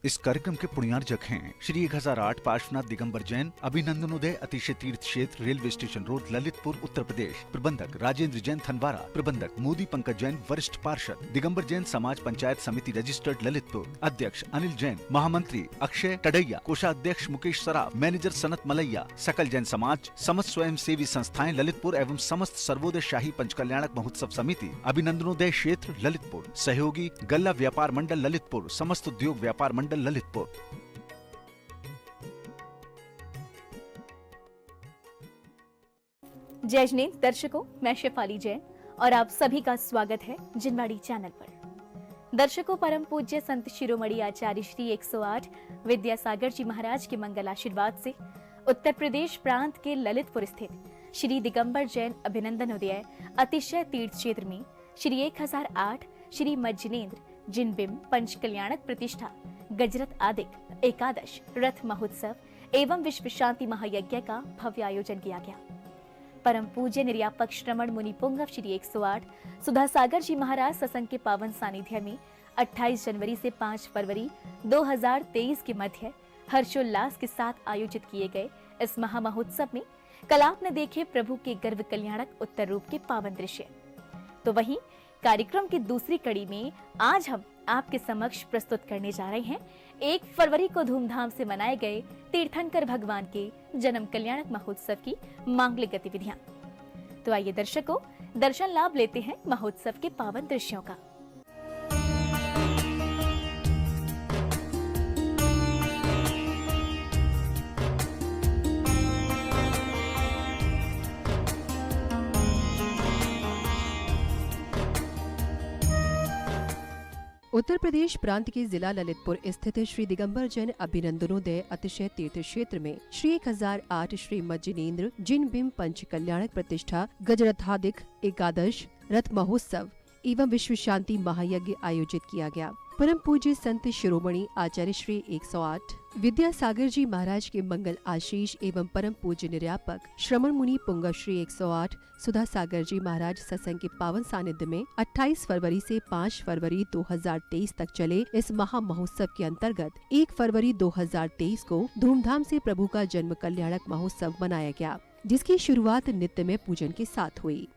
इस कार्यक्रम के पुण्यार्जक हैं श्री 1008 पार्श्वनाथ दिगंबर जैन अभिनंदनोदय अतिशय तीर्थ क्षेत्र railway station road Lalitpur Uttar Pradesh. प्रबंधक राजेंद्र जैन थनवारा। प्रबंधक मोदी पंकज जैन वरिष्ठ पार्षद दिगंबर जैन समाज पंचायत समिति रजिस्टर्ड ललितपुर। अध्यक्ष अनिल जैन। महामंत्री अक्षय टडैया। कोषाध्यक्ष मुकेश सराफ। मैनेजर सनत मलैया। सकल जैन समाज, समस्त स्वयं सेवी संस्थाएं ललितपुर एवं समस्त सर्वोदय शाही पंचकल्याणक महोत्सव समिति अभिनंदनोदय क्षेत्र ललितपुर। सहयोगी गल्ला व्यापार मंडल ललितपुर, समस्त उद्योग व्यापार मंडल ललितपुर। जय जिनेंद्र दर्शकों, मैं शेफाली जैन और आप सभी का स्वागत है जिनवाड़ी चैनल पर। दर्शकों, परम पूज्य संत शिरोमणि आचार्य श्री 108 विद्यासागर जी महाराज के मंगल आशीर्वाद से उत्तर प्रदेश प्रांत के ललितपुर स्थित श्री दिगंबर जैन अभिनंदनोदय अतिशय तीर्थ क्षेत्र में श्री 1008 श्री मज्जनेन्द्र जिनबिंब पंचकल्याणक प्रतिष्ठा गजरत आदिक एकादश रथ महोत्सव एवं विश्व शांति महायज्ञ का भव्य आयोजन किया गया। परम पूज्य निर्यापक श्रमण मुनि पुंगव श्री 108 सुधा सागर जी महाराज सत्संग के पावन सानिध्य में 28 जनवरी से 5 फरवरी 2023 के मध्य हर्षोल्लास के साथ आयोजित किए गए इस महामहोत्सव में कल आपने देखे प्रभु के गर्भ कल्याणक उत्तर रूप के पावन दृश्य। तो वहीं कार्यक्रम की दूसरी कड़ी में आज हम आपके समक्ष प्रस्तुत करने जा रहे हैं 1 फरवरी को धूमधाम से मनाए गए तीर्थंकर भगवान के जन्म कल्याणक महोत्सव की मांगलिक गतिविधियां। तो आइए दर्शकों, दर्शन लाभ लेते हैं महोत्सव के पावन दृश्यों का। उत्तर प्रदेश प्रांत के जिला ललितपुर स्थित श्री दिगंबर जैन अभिनंदनोदय अतिशय तीर्थ क्षेत्र में श्री 1008 श्री मज्जनेन्द्र जिनबिंब पंचकल्याणक प्रतिष्ठा गजरथादिक एकादश रथ महोत्सव एवं विश्व शांति महायज्ञ आयोजित किया गया। परम पूज्य संत शिरोमणि आचार्य श्री 108 विद्यासागर जी महाराज के मंगल आशीष एवं परम पूज्य निर्यापक श्रमण मुनि पुंगव श्री 108 सुधा सागर जी महाराज सत्संग के पावन सानिध्य में 28 फरवरी से 5 फरवरी 2023 तक चले इस महा महोत्सव के अंतर्गत 1 फरवरी 2023 को धूमधाम से प्रभु का जन्म कल्याणक महोत्सव मनाया गया, जिसकी शुरुआत नित्यमय पूजन के साथ हुई।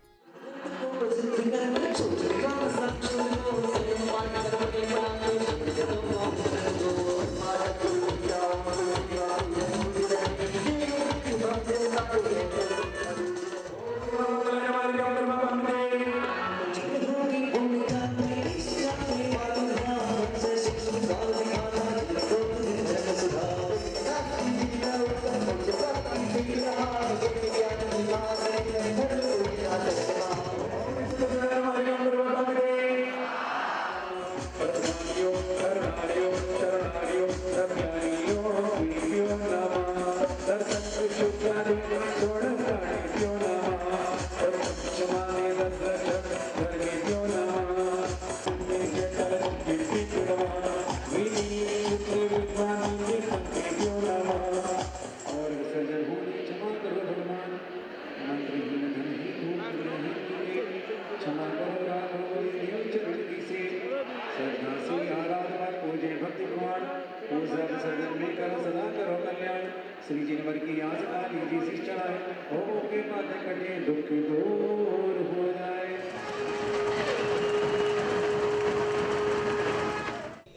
श्री जिनवर की आस का लीजिए शिष्टाए हो के बातें कटे दुख दूर हो जाए।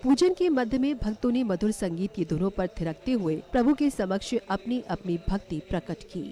पूजन के मध्य में भक्तों ने मधुर संगीत की धुनों पर थिरकते हुए प्रभु के समक्ष अपनी अपनी भक्ति प्रकट की।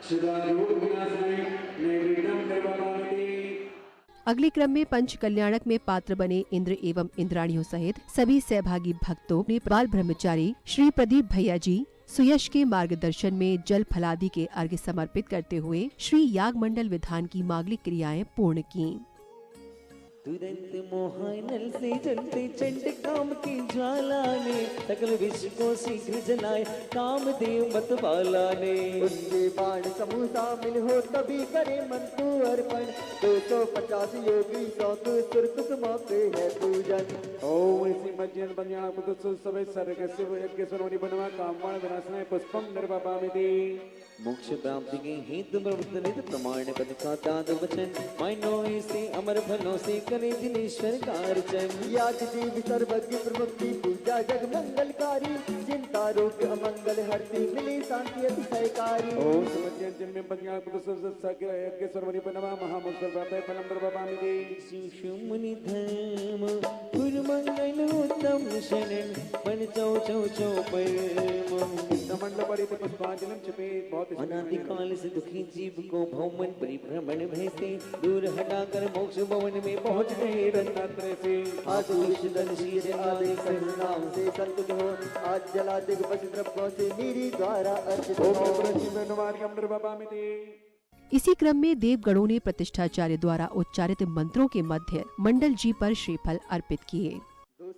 सदा रोग विनाशाय नैवेद्यं निर्वपामि। अगले क्रम में पंच कल्याणक में पात्र बने इंद्र एवं इंद्राणियों सहित सभी सहभागी भक्तों ने बाल ब्रह्मचारी श्री प्रदीप भैया जी सुयश के मार्गदर्शन में जल फलादि के अर्घ्य समर्पित करते हुए श्री याग मंडल विधान की मांगलिक क्रियाएं पूर्ण की। तुरंत मोहानल से जलते चंड काम की ज्वाला ने सकल विश्व को शीघ्र जलाए कामदेव मतवाला ने। उनके बाण समूह शामिल हो तभी करे मन को अर्पण 250 योगी 100 सुर कुसुमा पे है पूजन। ओम श्रीमज्जन बन्या पुत्र सवे सर्गस्य यज्ञ सरोनि बनवा कामवाण विनाशनाय पुष्पम निर्वपामि। मोक्ष प्राप्ति के हेतु प्रवर्तनित प्रमाण पद का दाद वचन मानो से अमर फलों से करे जिनेश्वर कार्चन। याद देवी सर्वज्ञ प्रमुक्ति पूजा जग मंगलकारी चिंता रोग अमंगल हरती मिली शांति अतिशयकारी। ओम श्रीमज्जन जन्मे बन्या पुत्र सवे यज्ञ सरोनि बनवा महामोक्ष प्राप्तये फलम निर्वपामि। शिशु मुनि धर्म गुरु मंगल उत्तम शरण मन चौ चौ चौ परम। मंडल परित पुष्पांजलि छिपे अनादिकाल से दुखी जीव को भौमन परिभ्रमण भैसे दूर हटाकर मोक्ष भवन में पहुँच गए रत्नात्रय से। आशीष धन शीर आदेश नाम से संतुष्ट हो आज जला दिग्वच द्रव्यों से मेरी द्वारा अर्चित हो। इसी क्रम में देवगणों ने प्रतिष्ठाचार्य द्वारा उच्चारित मंत्रों के मध्य मंडल जी पर श्रीफल अर्पित किए।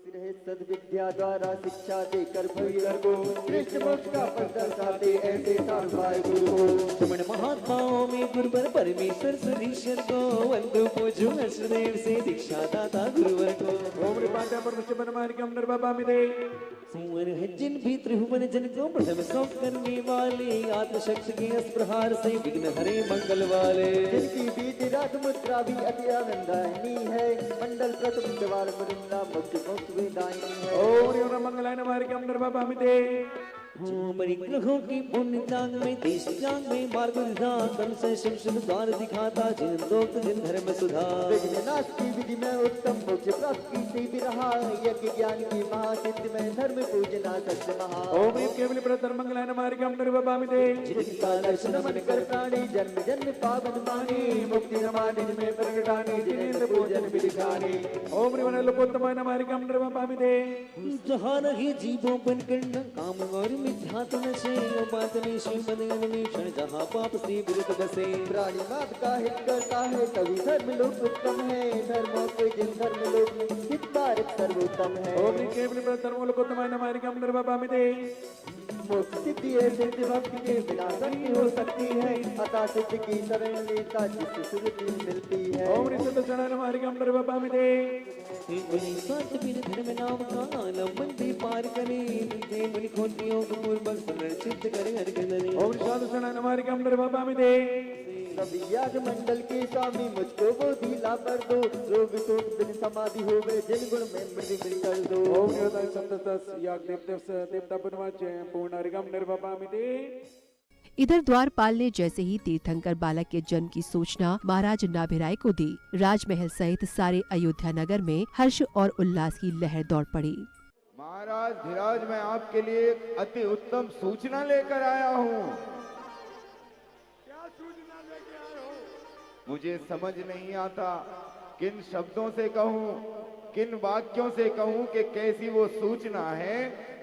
रहे सद्विद्या द्वारा शिक्षा देकर भविष्य को श्रेष्ठ मोक्ष का पद दर्शाते ऐसे साधुभाई गुरु को। श्रमण महात्माओं में गुरुवर परमेश्वर सदीश्वर को वंदो पूजो हर्षदेव से दीक्षा दाता गुरुवर को। ओम पांडा परमेश्वर बनमार्गम निर्वपामि। सुवर है जिन भी त्रिभुवन जन को प्रथम सौंप करने वाले आत्मशक्ति के अस्प्रहार से विघ्न हरे मंगल वाले। जिनकी बीज रात मुद्रा भी अति आनंदायनी है मंडल प्रथम द्वार मुद्रा मुक्त मुक्त वेदायनी है। ओम मंगलाय नमार्गम निर्वपामि। परिग्रहों की पुण्य त्याग में देश त्याग में मार्ग विधान से शिव शिव द्वार दिखाता जिन दोक्त जिन धर्म सुधा। विघ्ननाश की विधि में उत्तम मोक्ष प्राप्ति से भी रहा यज्ञ ज्ञान की महासिद्धि में धर्म पूजना सत्य महा। ओम केवल प्रतर मंगलाय नमार्गम निर्वपामि। जिनका दर्शन मन कर प्राणी जन्म जन्म पावन माने मुक्ति रमाने में प्रगटाने जिनेन्द्र पूजन विधिखाने। ओम लोकोत्तमाय नमार्गम निर्वपामि। जहाँ रही जीवों बन करना काम और मिथ्यात्म से बात में श्रीमद अन्वेषण जहाँ पाप से विरुद्ध बसे। प्राणी मात का हित करता है तभी धर्म लोक उत्तम है धर्मों के जिन धर्म लोक में हित कारक सर्वोत्तम है। ओम केवल प्रतर लोकोत्तमाय नमार्गम निर्वपामि। मोक्ष सिद्धि है सिद्ध भक्ति के बिना शक्ति हो सकती है अतः सिद्ध की शरण लेता जिससे सुरति मिलती है। ओम ऋषभ शरण नमार्गम निर्वपामि। धर्म नाम का आलम्बन भी पार करे मुनि खोतियों को पूर्वक शरण सिद्ध करे हर करे। ओम साधु शरण नमार्गम निर्वपामि। सभी याग मंडल के स्वामी मुझको वो ढीला कर दो रोग शोक बिन समाधि हो गए जिन गुण में मृदि कर दो। ओम सप्तदश याग देवता बनवाच पूर्णार्गम निर्वपामि। इधर द्वारपाल ने जैसे ही तीर्थंकर बालक के जन्म की सूचना महाराज नाभिराय को दी राजमहल सहित सारे अयोध्या नगर में हर्ष और उल्लास की लहर दौड़ पड़ी। महाराज धीराज मैं आपके लिए एक अति उत्तम सूचना लेकर आया हूँ। क्या सूचना लेके आए हो? मुझे समझ नहीं आता किन शब्दों से कहूँ किन वाक्यों से कहूँ कि कैसी वो सूचना है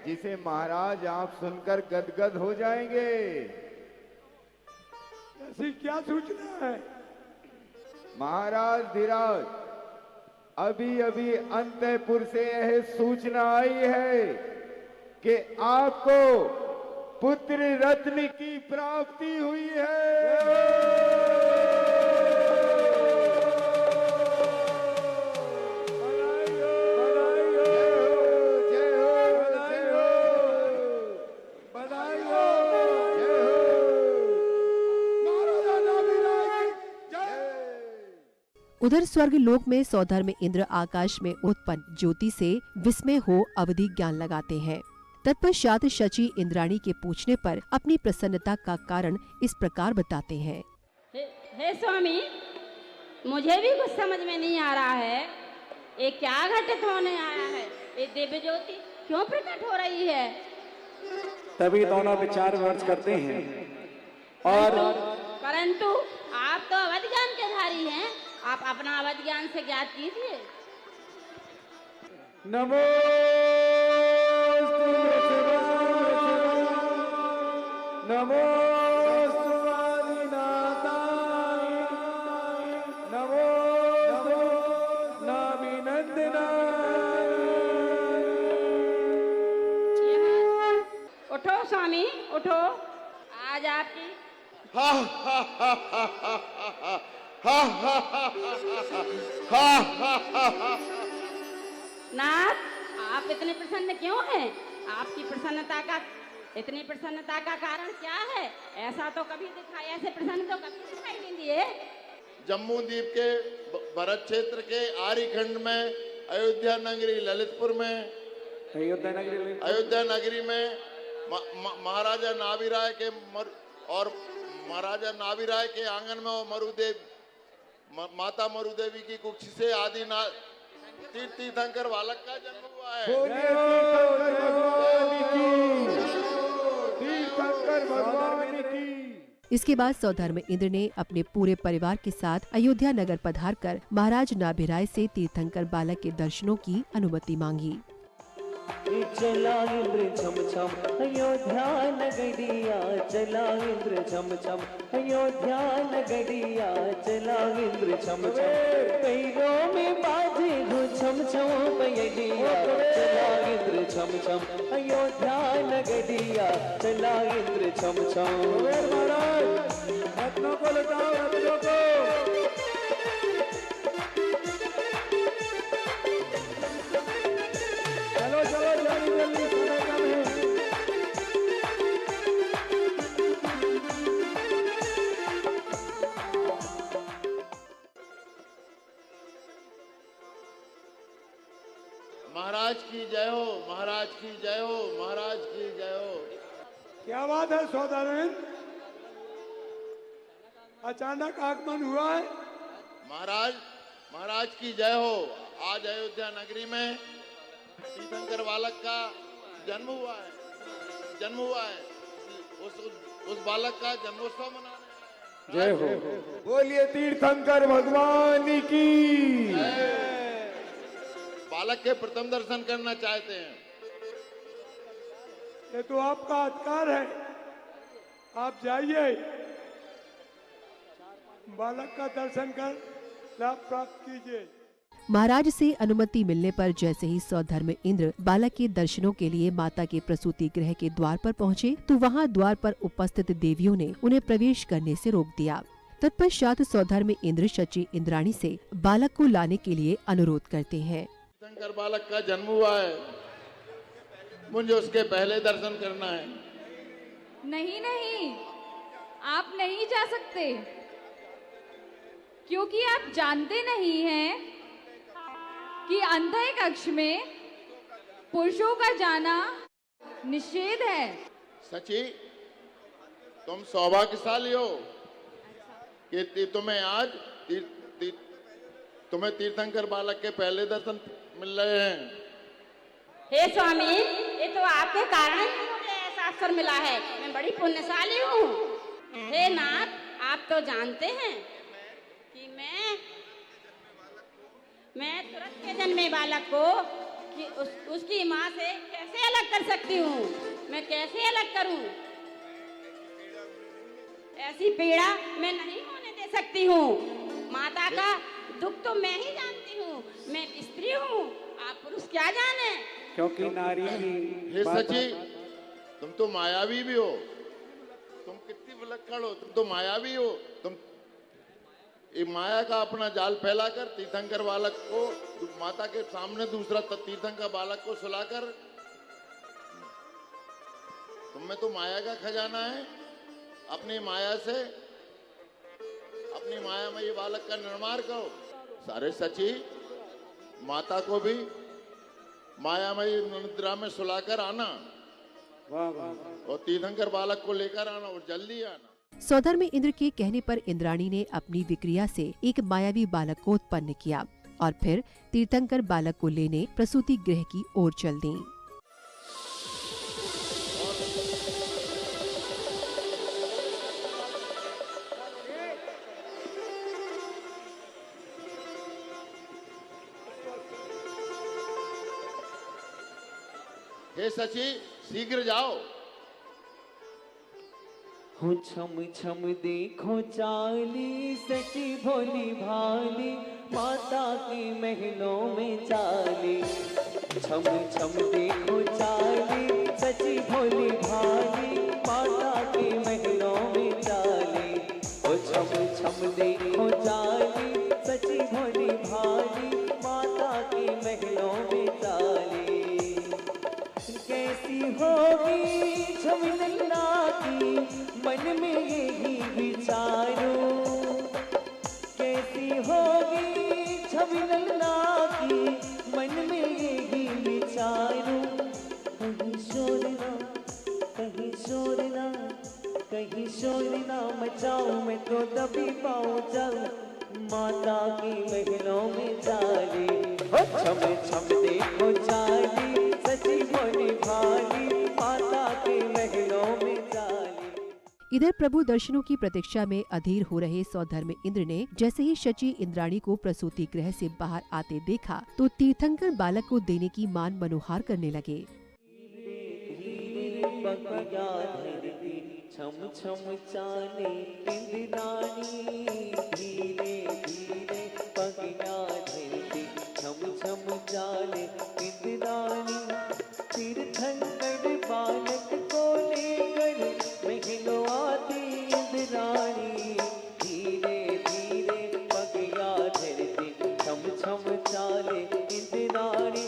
जिसे महाराज आप सुनकर गदगद हो जाएंगे। ऐसी क्या सूचना है? महाराज धीराज अभी अभी अंतःपुर से यह सूचना आई है कि आपको पुत्र रत्न की प्राप्ति हुई है। उधर स्वर्ग लोक में सौधर्म इंद्र आकाश में उत्पन्न ज्योति से विस्मय हो अवधि ज्ञान लगाते हैं। तत्पश्चात शची इंद्राणी के पूछने पर अपनी प्रसन्नता का कारण इस प्रकार बताते हैं। हे स्वामी, मुझे भी कुछ समझ में नहीं आ रहा है, ये क्या घटित होने आया है? ये दिव्य ज्योति क्यों प्रकट हो रही है? तभी दोनों विचार विमर्श करते हैं। और परंतु आप तो अवध ज्ञान के धारी हैं, आप अपना अवध ज्ञान से ज्ञात कीजिए। नमो नमो नमो उठो स्वामी उठो, आज आपकी नाथ, आप इतने प्रसन्न क्यों हैं? आपकी इतनी प्रसन्नता का कारण क्या है? ऐसा तो कभी दिखाई, ऐसे प्रसन्न तो कभी दिखाई नहीं दिए। जम्मू द्वीप के भरत क्षेत्र के आर्यखंड में अयोध्या नगरी ललितपुर में अयोध्या नगरी में महाराजा नाभिराय के महाराजा नाभिराय के आंगन में माता मरुदेवी की कुक्षी से आदि तीर्थंकर बालक का जन्म हुआ है। इसके बाद सौधर्म इंद्र ने अपने पूरे परिवार के साथ अयोध्या नगर पधारकर महाराज नाभिराय से तीर्थंकर बालक के दर्शनों की अनुमति मांगी। चला इंद्र छम छम अयोध्या नगरिया, चला इंद्र छम छम अयोध्या नगरिया, चला इंद्र छम छम पैरों में बाजे हो छम छम पैडिया, चला इंद्र छम छम अयोध्या नगरिया, चला इंद्र छम छम। रत्नों को लुटाओ, रत्नों को। चलो चलो जल्दी जल्दी, समय कम है। महाराज की जय हो, महाराज की जय हो, महाराज की जय हो। क्या बात है सौदागर, अचानक आगमन हुआ है। महाराज की जय हो। आज अयोध्या नगरी में तीर्थंकर बालक का जन्म हुआ है। उस बालक का जन्मोत्सव मनाने जय हो। बोलिए तीर्थंकर भगवान की। बालक के प्रथम दर्शन करना चाहते हैं। ये तो आपका अधिकार है, आप जाइए, बालक का दर्शन कर लाभ प्राप्त कीजिए। महाराज से अनुमति मिलने पर जैसे ही सौधर्म इंद्र बालक के दर्शनों के लिए माता के प्रसूति गृह के द्वार पर पहुँचे तो वहाँ द्वार पर उपस्थित देवियों ने उन्हें प्रवेश करने से रोक दिया। तत्पश्चात सौधर्म इंद्र शची इंद्राणी से बालक को लाने के लिए अनुरोध करते हैं। तीर्थंकर बालक का जन्म हुआ है, मुझे उसके पहले दर्शन करना है। नहीं नहीं, आप नहीं जा सकते, क्योंकि आप जानते नहीं हैं कि अंधे कक्ष में पुरुषों का जाना निषेध है। सची, तुम सौभाग्यशाली हो कि तुम्हें आज तुम्हें तीर्थंकर बालक के पहले दर्शन मिल रहे हैं। हे स्वामी, ये तो आपके कारण ही मुझे ऐसा अवसर मिला है। मैं बड़ी पुण्यशाली हूँ। हे नाथ, आप तो जानते हैं कि मैं तुरंत के जन्मे बालक को कि उसकी माँ से कैसे अलग कर सकती हूँ? मैं कैसे अलग करूँ? ऐसी पीड़ा मैं नहीं होने दे सकती हूँ। माता का दुख तो मैं ही जानती हूँ। मैं स्त्री हूँ, आप पुरुष क्या जाने। क्योंकि नारी की हे सची, तुम तो मायावी भी हो। तुम कितनी विलक्षण हो, तुम तो मायावी हो। तुम एक माया का अपना जाल फैलाकर तीर्थंकर बालक को माता के सामने दूसरा तीर्थंकर बालक को सुलाकर, तुम में तो माया का खजाना है। अपनी माया से, अपनी माया में ये बालक का निर्माण करो। सारे सची, माता को भी मायामयी निद्रा में सुलाकर आना और तीर्थंकर बालक को लेकर आना और जल्दी आना। सौधर्म इंद्र के कहने पर इंद्राणी ने अपनी विक्रिया से एक मायावी बालक को उत्पन्न किया और फिर तीर्थंकर बालक को लेने प्रसूति गृह की ओर चल दी। हे सची शीघ्र जाओ। हो छम छम देखो चाली, सची भोली भाली, माता की महलों में चाली। छम छम देखो चाली, सची भोली भाली, माता की महलों में चाली। हो छम छम देखो चाली, सची भोली भाली, माता की महलों में चाली। कैसी होगी छवि नन्ना की, मन में यही विचारो। कैसी होगी छवि नन्ना की, मन में यही विचारो। कहीं शोर ना, कहीं शोर ना, कहीं शोर ना मचाऊं, मैं तो दबी पाऊं जाऊं माता की महलों में चाली। हो छम छम देखो चाली, सची भोली भाली, माता की महलों में चाली। इधर प्रभु दर्शनों की प्रतीक्षा में अधीर हो रहे सौधर्म इंद्र ने जैसे ही शची इंद्राणी को प्रसूति गृह से बाहर आते देखा तो तीर्थंकर बालक को देने की मान मनोहार करने लगे। छम छम चाले इंद्राणी, धीरे धीरे पगया धरती। छम छम चाले इंद्राणी, तीर्थंकर बालक को लेकर महलों आती इंद्राणी। धीरे धीरे पगया धरती, छम छम चाले इंद्राणी।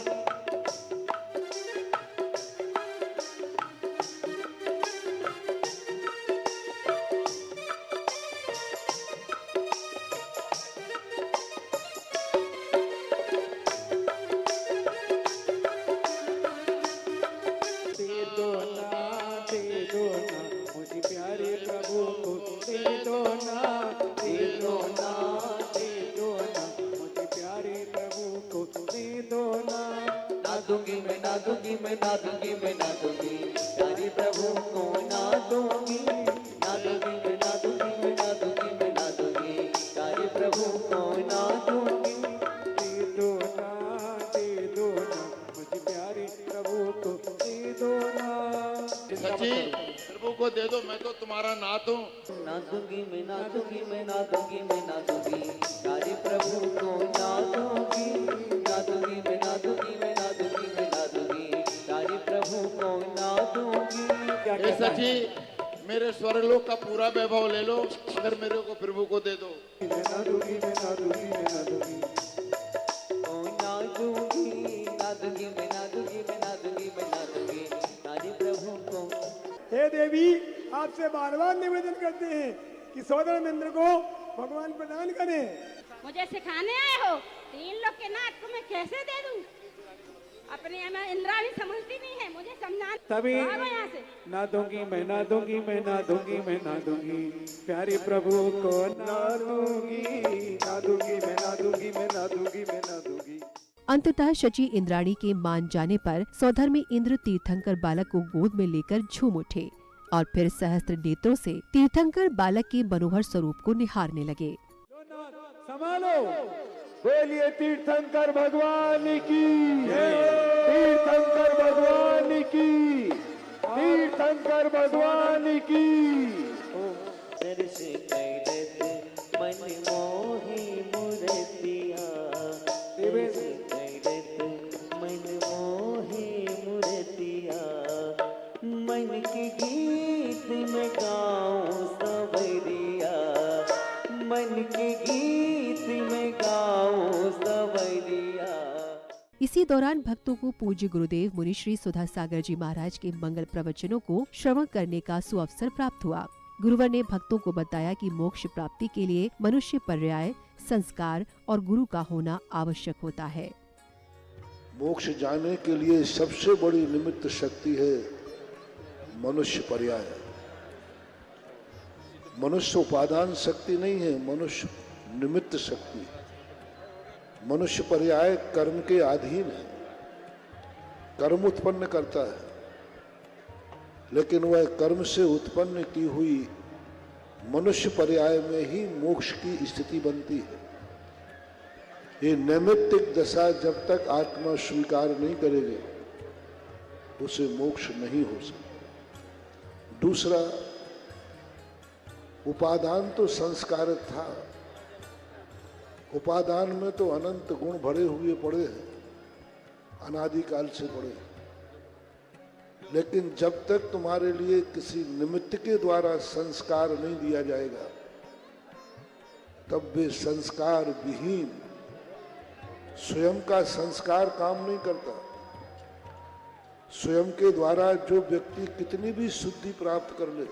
मुझे प्यारे प्रभु को दे दो ना, दे दो ना, दे दो ना, मुझे प्यारे प्रभु को दे दो ना। ना दूंगी मैं, ना दूंगी मैं, ना दूंगी मैं, ना दूंगी प्यारे प्रभु को ना दूंगी। ना दूंगी मैं, ना दूंगी मैं, ना दूंगी मैं, ना दूंगी प्यारे प्रभु को ना दूंगी। दे दो ना, दे दो ना, मुझे प्यारे प्रभु को दे दो ना। सची प्रभु को दे दो, मैं तो तुम्हारा नाथ हूँ। ना दूंगी मैं, ना दूंगी मैं, ना दूंगी मैं, ना दूंगी प्यारे प्रभु को ना दूंगी। ना दूंगी मैं, ना दूंगी मैं, ना दूंगी मैं, ना दूंगी प्यारे प्रभु को ना दूंगी। हे सची मेरे स्वर्गलोक का पूरा वैभव ले लो, अगर मेरे को प्रभु को दे दो। ना दूंगी मैं, ना दूंगी मैं, ना दूंगी ना दूंगी, ना दूंगी मैं, ना दूंगी मैं, ना दूंगी मैं, ना दूंगी प्यारे प्रभु को। हे देवी, आपसे बार बार निवेदन करते हैं कि सौदर इंद्र को भगवान प्रदान करें। मुझे सिखाने आए हो, तीन लोग के नाथ को मैं कैसे दे दूं? अपने इंद्राणी समझती नहीं है, मुझे समझाना। तभी भागो यहाँ से। ना दूंगी मैं, ना दूंगी मैं, ना दूंगी मैं, ना दूंगी प्यारे प्रभु को ना दूंगी। ना दूंगी मैं, ना दूंगी मैं, ना दूंगी मैं, ना दूंगी। अंततः शची इंद्राणी के मान जाने पर सौधर्मी इंद्र तीर्थंकर बालक को गोद में लेकर झूम उठे और फिर सहस्त्र नेत्रों से तीर्थंकर बालक के मनोहर स्वरूप को निहारने लगे। संभालो, बोलिए तीर्थंकर भगवान की, तीर्थंकर भगवान की, तीर्थंकर भगवान की। दर्श करत मन मोहि मूर्तिया, दर्श करत मन मोहि मूर्तिया। मन के गीत में गाऊं सवरिया, मन के गीत में गाऊं सवरिया। इसी दौरान भक्तों को पूज्य गुरुदेव मुनि श्री सुधा सागर जी महाराज के मंगल प्रवचनों को श्रवण करने का सुअवसर प्राप्त हुआ। गुरुवर ने भक्तों को बताया कि मोक्ष प्राप्ति के लिए मनुष्य पर्याय, संस्कार और गुरु का होना आवश्यक होता है। मोक्ष जाने के लिए सबसे बड़ी निमित्त शक्ति है मनुष्य पर्याय। मनुष्य उपादान शक्ति नहीं है, मनुष्य निमित्त शक्ति है। मनुष्य पर्याय कर्म के अधीन है, कर्म उत्पन्न करता है, लेकिन वह कर्म से उत्पन्न की हुई मनुष्य पर्याय में ही मोक्ष की स्थिति बनती है। ये नैमित्तिक दशा जब तक आत्मा स्वीकार नहीं करेगी, उसे मोक्ष नहीं हो सकता। दूसरा, उपादान तो संस्कार था, उपादान में तो अनंत गुण भरे हुए पड़े हैं, अनादिकाल से पड़े हैं। लेकिन जब तक तुम्हारे लिए किसी निमित्त के द्वारा संस्कार नहीं दिया जाएगा, तब वे संस्कार विहीन, स्वयं का संस्कार काम नहीं करता। स्वयं के द्वारा जो व्यक्ति कितनी भी शुद्धि प्राप्त कर ले,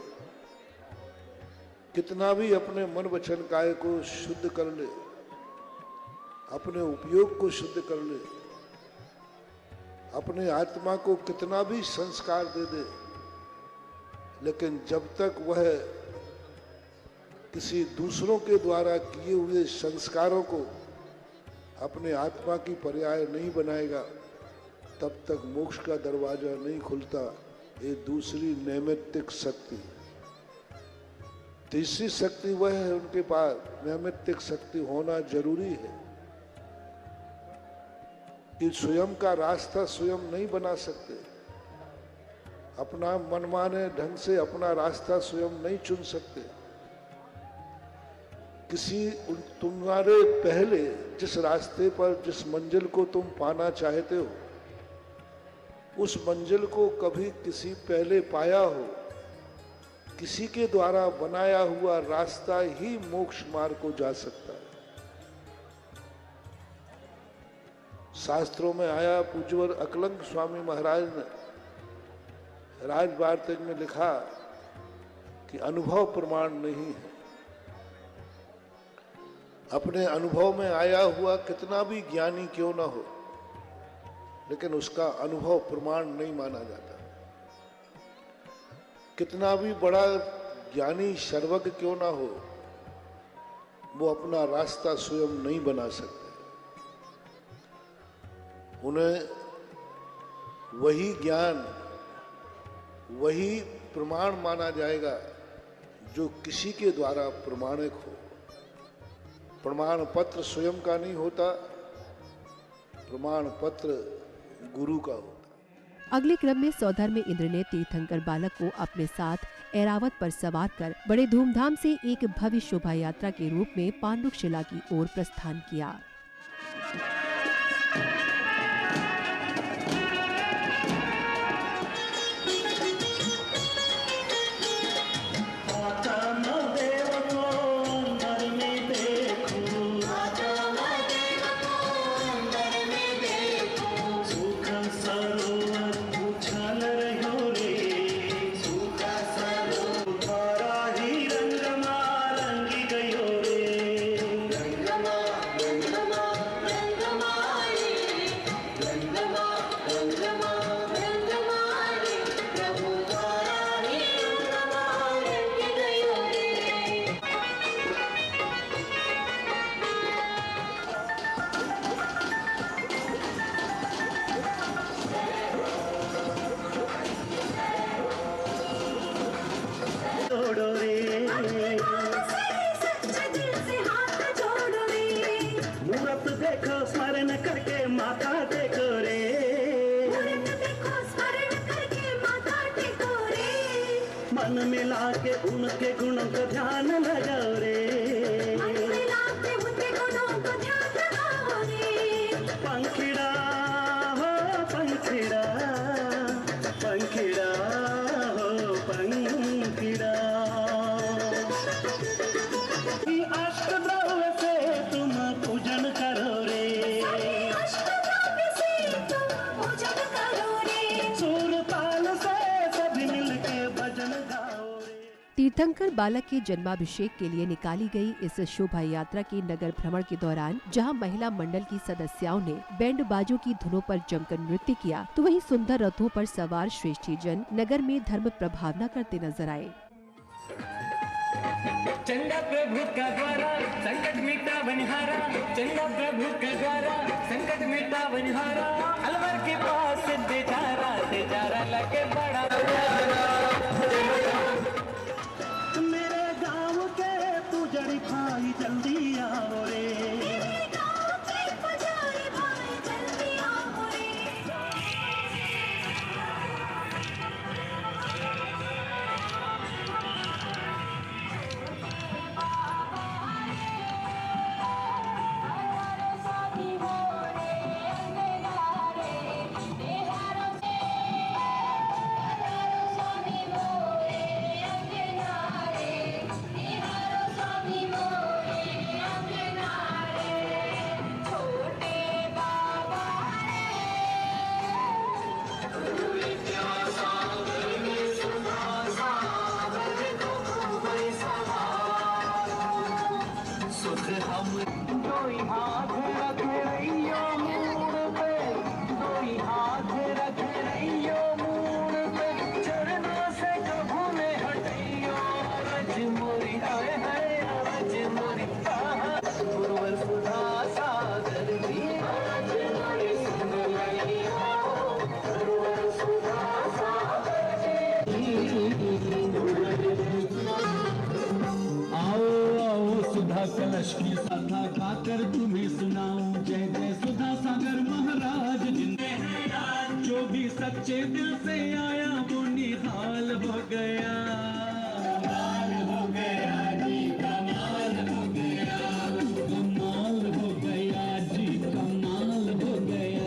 कितना भी अपने मन वचन काया को शुद्ध कर ले, अपने उपयोग को शुद्ध कर ले, अपने आत्मा को कितना भी संस्कार दे दे, लेकिन जब तक वह किसी दूसरों के द्वारा किए हुए संस्कारों को अपने आत्मा की पर्याय नहीं बनाएगा, तब तक मोक्ष का दरवाजा नहीं खुलता। ये दूसरी नैमित्तिक शक्ति। तीसरी शक्ति वह है उनके पास, नैमित्तिक शक्ति होना जरूरी है कि स्वयं का रास्ता स्वयं नहीं बना सकते, अपना मनमाने ढंग से अपना रास्ता स्वयं नहीं चुन सकते। किसी तुम्हारे पहले जिस रास्ते पर जिस मंजिल को तुम पाना चाहते हो, उस मंजिल को कभी किसी पहले पाया हो, किसी के द्वारा बनाया हुआ रास्ता ही मोक्ष मार्ग को जा सकता है। शास्त्रों में आया, पूज्यवर अकलंक स्वामी महाराज ने राजवार्तिक में लिखा कि अनुभव प्रमाण नहीं है। अपने अनुभव में आया हुआ कितना भी ज्ञानी क्यों ना हो, लेकिन उसका अनुभव प्रमाण नहीं माना जाता। कितना भी बड़ा ज्ञानी सर्वज्ञ क्यों ना हो, वो अपना रास्ता स्वयं नहीं बना सकते। उन्हें वही ज्ञान, वही प्रमाण माना जाएगा जो किसी के द्वारा प्रमाणिक हो। प्रमाण पत्र स्वयं का नहीं होता, प्रमाण पत्र गुरु का होता। अगले क्रम में सौधर्म इंद्र ने तीर्थंकर बालक को अपने साथ ऐरावत पर सवार कर बड़े धूमधाम से एक भव्य शोभा यात्रा के रूप में पांडुक शिला की ओर प्रस्थान किया। मन मिला के उनके गुणों को ध्यान लगाओ रे, मन मिला के उनके गुणों को ध्यान लगाओ रे। पंखिड़ा हो पंखिड़ा, पंखिड़ा हो पंखिड़ा, अष्ट द्रव्य से तुम पूजन करो रे, अष्ट द्रव्य से तुम पूजन करो रे। सूरपाल से सभी मिलके भजन गाओ रे। तीर्थंकर बालक के जन्माभिषेक के लिए निकाली गई इस शोभा यात्रा के नगर भ्रमण के दौरान जहां महिला मंडल की सदस्याओं ने बैंड बाजों की धुनों पर जमकर नृत्य किया, तो वहीं सुंदर रथों पर सवार श्रेष्ठी जन नगर में धर्म प्रभावना करते नजर आए। चंदा प्रभु का द्वारा संकट मिटा बनिहारा, चंदा प्रभु का द्वारा संकट मिटा बनिहारा, अलवर के पास दे जा रहा लगे बड़ा। मेरे गांव के पुजारी भाई जल्दी आओ रे, मेरे गांव के पुजारी भाई जल्दी आओ रे। कोई हाथ रख रहियो मूड़ पे, कोई हाथ रख रहियो मूड़ पे, चरणों से कभू ने हटियो रज मोरी आए है रज मोरी गुरुवर सुधा सागर दी रज मोरी सुन लियो गुरुवर सुधा सागर आओ आओ सुधा कलश की कथा गाकर तुम्हें सुनाऊं, जय जय सुधा सागर महाराज जिंदे हैं आज, जो भी सच्चे दिल से आया वो निहाल हो गया, कमाल हो गया जी कमाल हो गया, कमाल हो गया जी कमाल हो गया।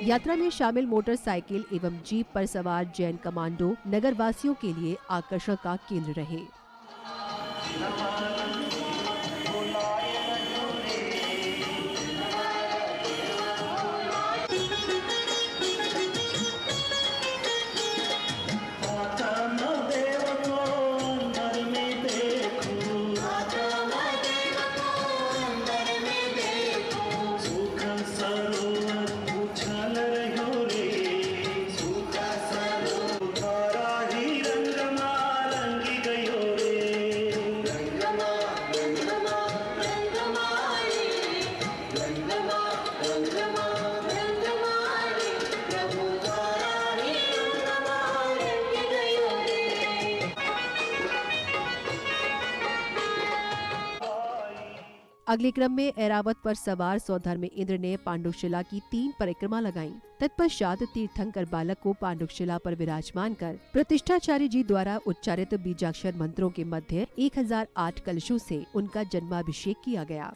यात्रा में शामिल मोटरसाइकिल एवं जीप पर सवार जैन कमांडो नगर वासियों के लिए आकर्षण का केंद्र रहे। अगले क्रम में ऐरावत पर सवार सौधर्म इंद्र ने पांडुशिला की 3 परिक्रमा लगाईं। तत्पश्चात तीर्थंकर बालक को पांडुशिला पर विराजमान कर प्रतिष्ठाचार्य जी द्वारा उच्चारित बीजाक्षर मंत्रों के मध्य 1008 कलशों से उनका जन्माभिषेक किया गया।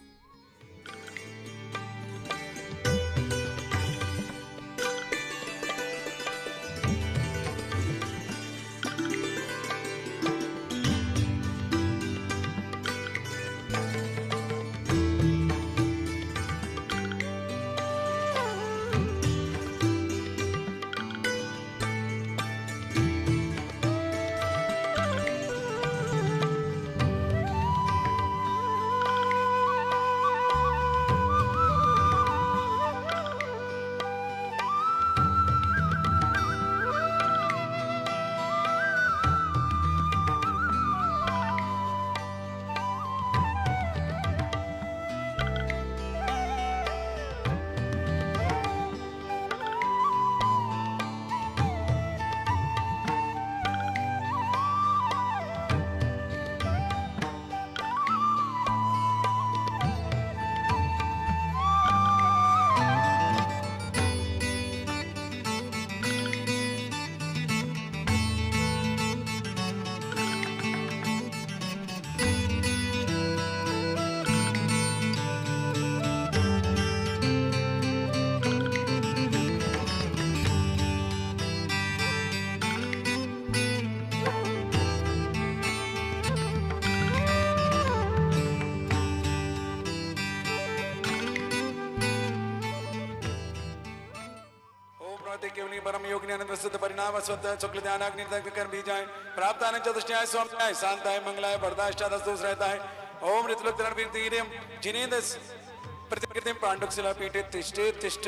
केवली परम योग ज्ञान प्रसिद्ध परिणाम स्वतः शुक्ल ध्यान अग्नि तक कर भी जाए प्राप्त आने चतुष्टयाय स्वाध्याय शांताय मंगलाय वरदाष्टादश दोष रहता है। ओम ऋतुलोक धरणवीर्यम जिनेन्द्र प्रतिकृतिम पांडुशिला पीठे तिष्ठे तिष्ठ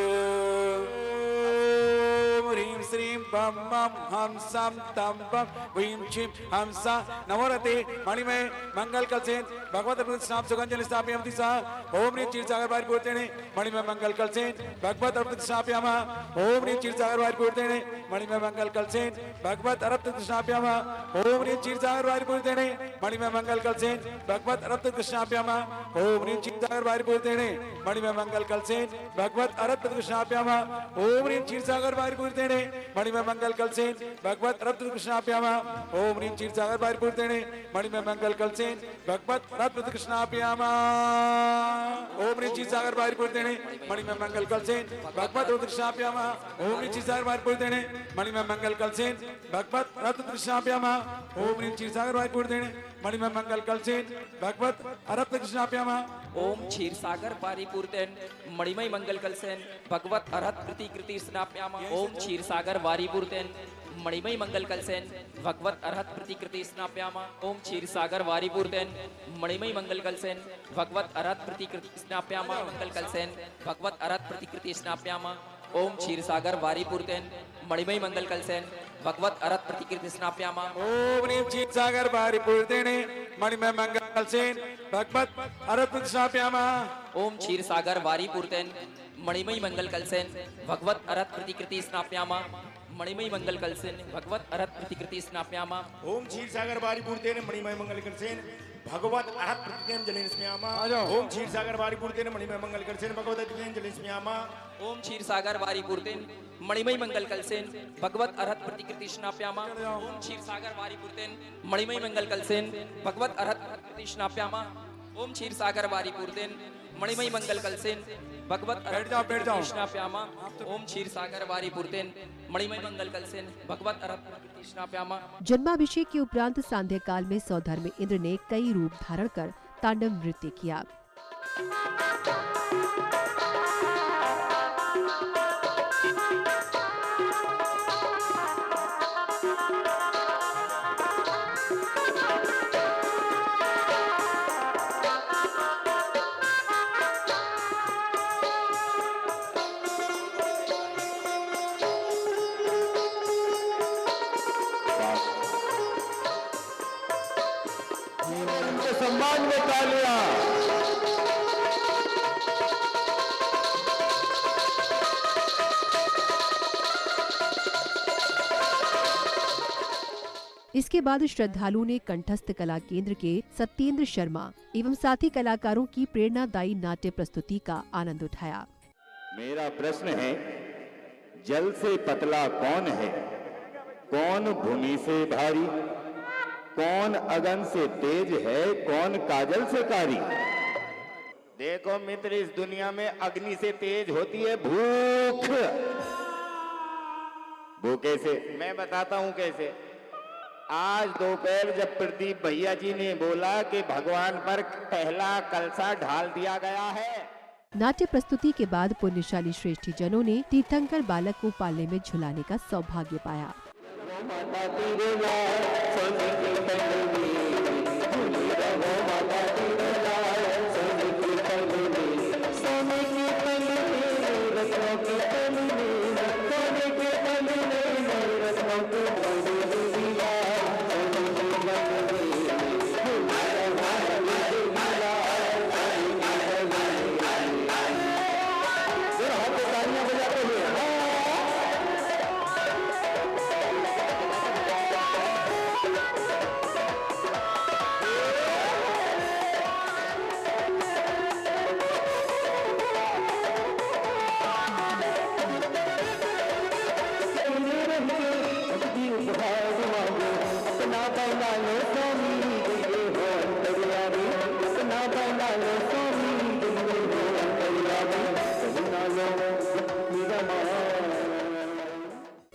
ह्रीं श्रीं बम बम हंसम तम बम ह्रीं छिं हंसा नवरते मणिमय मंगल कलसेन भगवत प्रतिष्ठाप सुगंजल स्थापयन्ति सा ओम ह्रीं क्षीरसागर वारि पूर्तेने मणिमय मंगल कलसेन भगवत प्रतिष्ठापयामः ओम ह्रीं क्षीरसागर वारि पूर्तेने मणिमय मंगल कलसेन भगवत प्रतिष्ठापयामः ओम ह्रीं क्षीरसागर वारि पूर्तेने मणिमय मंगल कलसेन भगवत प्रतिष्ठापयामः ओम ह्रीं क्षीरसागर वारि पूर्तेने मणिमय मंगल कलसेन भगवत प्रतिष्ठापयामः ओम ह्रीं क्षीरसागर वारि पूर्तेने मणिमय मंगल कलसेन भगवत प्रतिष्ठापयामः ओम ह्रीं क्षीरसागर वारि पूर्तेने मणिमय मंगल कलसेन भगवत प्रतिष्ठापयामः ओम ह्रीं क्षीरसागर वारि पूर्तेने मणिमय मंगल कलसेन भगवत प्रतिष्ठापयामः ओम ह्रीं क्षीरसागर वारि पूर्तेने मणिमय मंगल कलसेन भगवत प्रतिष्ठापयामः ओम ह्रीं क्षीरसागर वारि पूर्तेने मणिमय मंगल कलसेन भगवत प्रतिष्ठापयामः ओम क्षीरसागर वारिपूर्तेन मणिमय मंगल कलसेन भगवत अरहत प्रतिकृति स्नापयामः ओम क्षीरसागर वारिपूर्तेन मणिमय मंगल कलसेन भगवत अरहत प्रतिकृति स्नापयामः ओम क्षीरसागर वारिपूर्तेन मणिमय मंगल कलसेन भगवत अरहत प्रतिकृति स्नापयामः मंगल कलसेन भगवत अरहत प्रतिकृति स्नापयामः ओम क्षीरसागर वारिपूर्तेन मणिमय मंगल कलसेन भगवत अरहत प्रतिकृति स्नापयामः ओम ह्रीं क्षीरसागर वारि पूर्तेने मणिमय मंगल कलसेन भगवत अरहत प्रतिष्ठापयामः ओम क्षीरसागर वारिपूर्तेन मणिमय मंगल कलसेन भगवत अरहत प्रतिकृति स्नापयामः मणिमय मंगल कलसेन भगवत अरहत प्रतिकृति स्नापयामः ओम क्षीरसागर वारिपूर्तेन मणिमय मंगल कलसेन भगवत अरहत प्रतिकृतिं जलिस्मयामः ओम क्षीरसागर वारिपूर्तेन मणिमय मंगल कलसेन भगवत प्रतिकृतिं जलिस्मयामः ओम क्षीरसागर वारिपूर्तेन मणिमय मंगल कलसेन भगवत अरहत प्रतिकृति स्नापयामः ओम क्षीरसागर वारिपूर्तेन मणिमय मंगल कलसेन भगवत अरहत प्रतिकृति स्नापयामः ओम क्षीरसागर वारिपूर्तेन मणिमय मंगल कलसेन भगवत स्नापयामः ओम क्षीरसागर वारिपूर्तेन मणिमय मंगल कलसेन भगवत अरहत प्रतिकृति स्नापयामः। जन्माभिषेक के उपरांत सांध्य काल में सौधर्म इंद्र ने कई रूप धारण कर तांडव नृत्य किया। सम्मान में तालियां। इसके बाद श्रद्धालुओं ने कंठस्थ कला केंद्र के सत्येंद्र शर्मा एवं साथी कलाकारों की प्रेरणादायी नाट्य प्रस्तुति का आनंद उठाया। मेरा प्रश्न है, जल से पतला कौन है? कौन भूमि से भारी? कौन अगन से तेज है? कौन काजल से कारी? देखो मित्र, इस दुनिया में अग्नि से तेज होती है भूख। वो कैसे? मैं बताता हूँ कैसे। आज दोपहर जब प्रदीप भैया जी ने बोला कि भगवान पर पहला कलसा ढाल दिया गया है। नाट्य प्रस्तुति के बाद पुण्यशाली श्रेष्ठी जनों ने तीर्थंकर बालक को पालने में झुलाने का सौभाग्य पाया।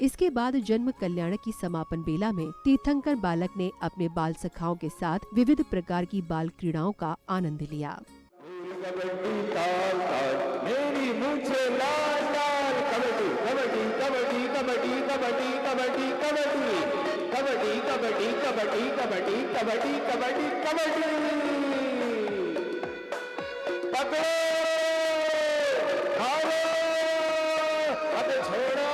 इसके बाद जन्म कल्याण की समापन बेला में तीर्थंकर बालक ने अपने बाल सखाओं के साथ विविध प्रकार की बाल क्रीड़ाओं का आनंद लिया। मेरी मूंछे लाल लाल कबड्डी कबड्डी कबड्डी कबड्डी कबड्डी कबड्डी कबड्डी कबड्डी कबड्डी कबड्डी कबड्डी कबड्डी कबड्डी पकड़ो हारो अब छोड़ो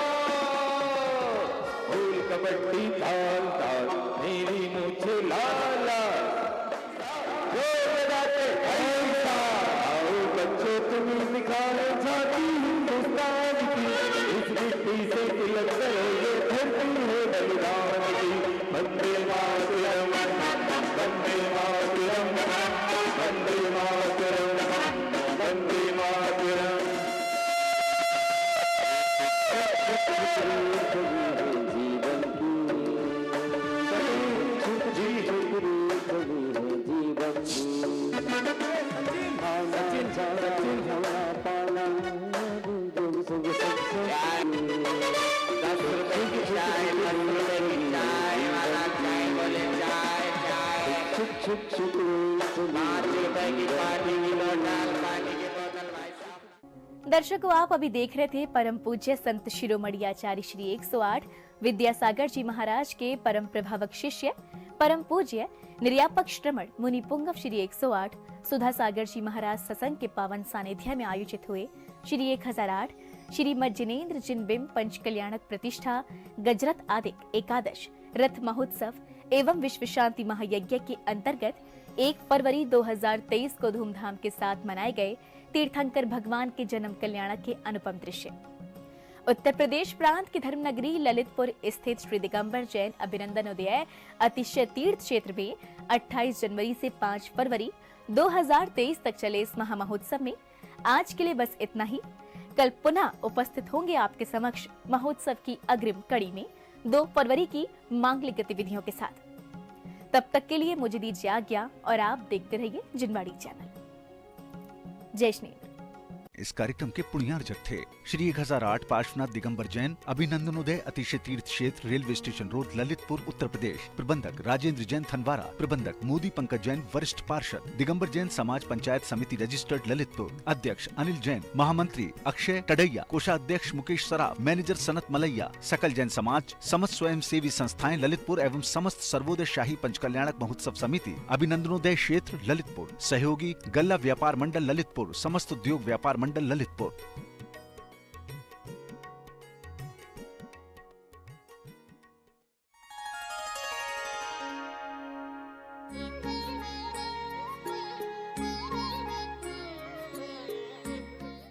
छुक छुक 5 रुपए की पानी की बोतल, पानी की बोतल भाई साहब। दर्शकों, आप अभी देख रहे थे परम पूज्य संत शिरोमणि आचार्य श्री 108 विद्यासागर जी महाराज के परम प्रभावक शिष्य परम पूज्य निर्यापक श्रमण मुनि पुंगव श्री 108 सुधा सागर जी महाराज सत्संग के पावन सानिध्य में आयोजित हुए श्री 1008 श्रीमद जिनेन्द्र जिनबिंब पंच कल्याणक प्रतिष्ठा गजरत आदिक एकादश रथ महोत्सव एवं विश्व शांति महायज्ञ के अंतर्गत 1 फरवरी 2023 को धूमधाम के साथ मनाए गए तीर्थंकर भगवान के जन्म कल्याणक के अनुपम दृश्य। उत्तर प्रदेश प्रांत की धर्म नगरी ललितपुर स्थित श्री दिगंबर जैन अभिनंदन उदय अतिशय तीर्थ क्षेत्र में 28 जनवरी से 5 फरवरी 2023 तक चले इस महामहोत्सव में आज के लिए बस इतना ही। कल पुनः उपस्थित होंगे आपके समक्ष महोत्सव की अग्रिम कड़ी में 2 फरवरी की मांगलिक गतिविधियों के साथ। तब तक के लिए मुझे दीजिए आज्ञा और आप देखते रहिए जिनवाड़ी चैनल। जय श्री। इस कार्यक्रम के पुण्यार्जक थे श्री 1008 पार्श्वनाथ दिगंबर जैन अभिनंदनोदय अतिशय तीर्थ क्षेत्र railway station road Lalitpur Uttar Pradesh. प्रबंधक राजेंद्र जैन थनवारा। प्रबंधक मोदी पंकज जैन वरिष्ठ पार्षद दिगंबर जैन समाज पंचायत समिति रजिस्टर्ड ललितपुर। अध्यक्ष अनिल जैन। महामंत्री अक्षय टडैया। कोषाध्यक्ष मुकेश सराफ। मैनेजर सनत मलैया। सकल जैन समाज, समस्त स्वयं सेवी संस्थाएं ललितपुर एवं समस्त सर्वोदय शाही पंचकल्याणक महोत्सव समिति अभिनंदनोदय क्षेत्र ललितपुर। सहयोगी गल्ला व्यापार मंडल ललितपुर, समस्त उद्योग व्यापार मंडल ललितपुर।